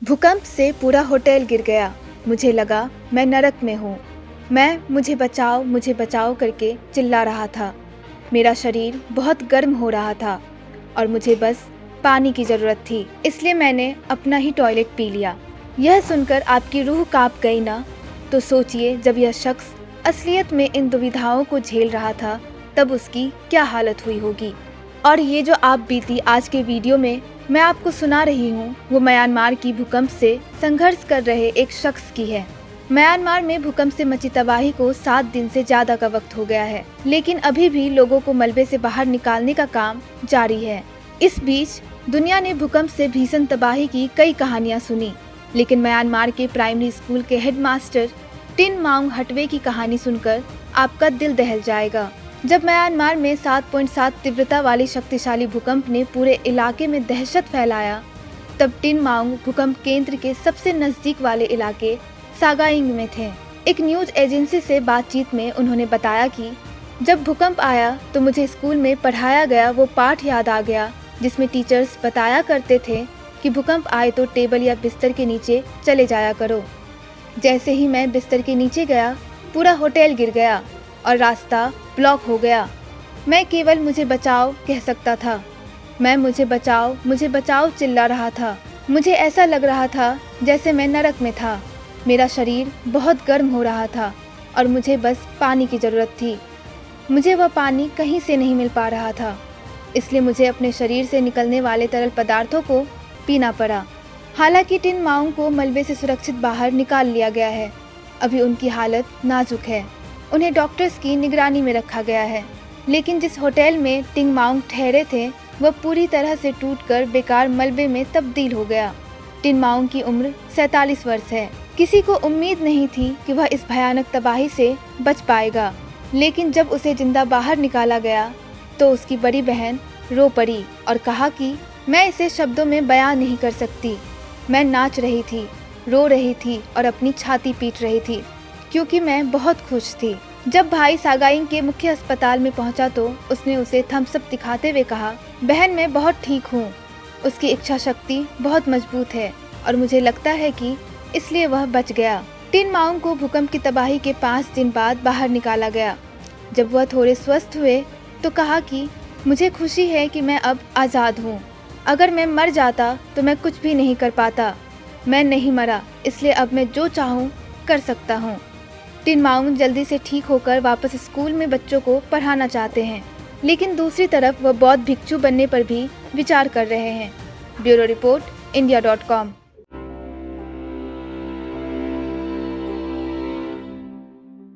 भूकंप से पूरा होटल गिर गया। मुझे लगा मैं नरक में हूँ। मैं मुझे बचाओ करके चिल्ला रहा था। मेरा शरीर बहुत गर्म हो रहा था और मुझे बस पानी की ज़रूरत थी, इसलिए मैंने अपना ही टॉयलेट पी लिया। यह सुनकर आपकी रूह कांप गई ना? तो सोचिए, जब यह शख्स असलियत में इन दुविधाओं को झेल रहा था तब उसकी क्या हालत हुई होगी। और ये जो आप बीती आज के वीडियो में मैं आपको सुना रही हूँ, वो म्यांमार की भूकंप से संघर्ष कर रहे एक शख्स की है। म्यांमार में भूकंप से मची तबाही को 7 दिन से ज्यादा का वक्त हो गया है, लेकिन अभी भी लोगों को मलबे से बाहर निकालने का काम जारी है। इस बीच दुनिया ने भूकंप से भीषण तबाही की कई कहानियां सुनी, लेकिन म्यांमार के प्राइमरी स्कूल के हेडमास्टर टिन माउंग हटवे की कहानी सुनकर आपका दिल दहल जाएगा। जब म्यांमार में 7.7 तीव्रता वाली शक्तिशाली भूकंप ने पूरे इलाके में दहशत फैलाया, तब टिन माउंग भूकंप केंद्र के सबसे नजदीक वाले इलाके सागाइंग में थे। एक न्यूज एजेंसी से बातचीत में उन्होंने बताया कि जब भूकंप आया तो मुझे स्कूल में पढ़ाया गया वो पाठ याद आ गया, जिसमें टीचर्स बताया करते थे कि भूकंप आए तो टेबल या बिस्तर के नीचे चले जाया करो। जैसे ही मैं बिस्तर के नीचे गया, पूरा होटल गिर गया और रास्ता ब्लॉक हो गया। मैं केवल मुझे बचाओ कह सकता था। मैं मुझे बचाओ चिल्ला रहा था। मुझे ऐसा लग रहा था जैसे मैं नरक में था। मेरा शरीर बहुत गर्म हो रहा था और मुझे बस पानी की ज़रूरत थी। मुझे वह पानी कहीं से नहीं मिल पा रहा था, इसलिए मुझे अपने शरीर से निकलने वाले तरल पदार्थों को पीना पड़ा। हालांकि टिन माउंग को मलबे से सुरक्षित बाहर निकाल लिया गया है। अभी उनकी हालत नाजुक है। उन्हें डॉक्टर्स की निगरानी में रखा गया है, लेकिन जिस होटल में टिन माउंग ठहरे थे वह पूरी तरह से टूटकर बेकार मलबे में तब्दील हो गया। टिन माउंग की उम्र 47 वर्ष है। किसी को उम्मीद नहीं थी कि वह इस भयानक तबाही से बच पाएगा, लेकिन जब उसे जिंदा बाहर निकाला गया तो उसकी बड़ी बहन रो पड़ी और कहा कि मैं इसे शब्दों में बयान नहीं कर सकती। मैं नाच रही थी, रो रही थी और अपनी छाती पीट रही थी, क्योंकि मैं बहुत खुश थी। जब भाई सागाइंग के मुख्य अस्पताल में पहुंचा तो उसने उसे थम्स अप दिखाते हुए कहा, बहन मैं बहुत ठीक हूँ। उसकी इच्छा शक्ति बहुत मजबूत है और मुझे लगता है कि इसलिए वह बच गया। टिन माउंग को भूकंप की तबाही के 5 दिन बाद बाहर निकाला गया। जब वह थोड़े स्वस्थ हुए तो कहा कि मुझे खुशी है कि मैं अब आज़ाद हूँ। अगर मैं मर जाता तो मैं कुछ भी नहीं कर पाता। मैं नहीं मरा, इसलिए अब मैं जो चाहूँ कर सकता हूँ। टिन माउंग जल्दी से ठीक होकर वापस स्कूल में बच्चों को पढ़ाना चाहते हैं, लेकिन दूसरी तरफ वह बौद्ध भिक्षु बनने पर भी विचार कर रहे हैं। Bureau report, India.com।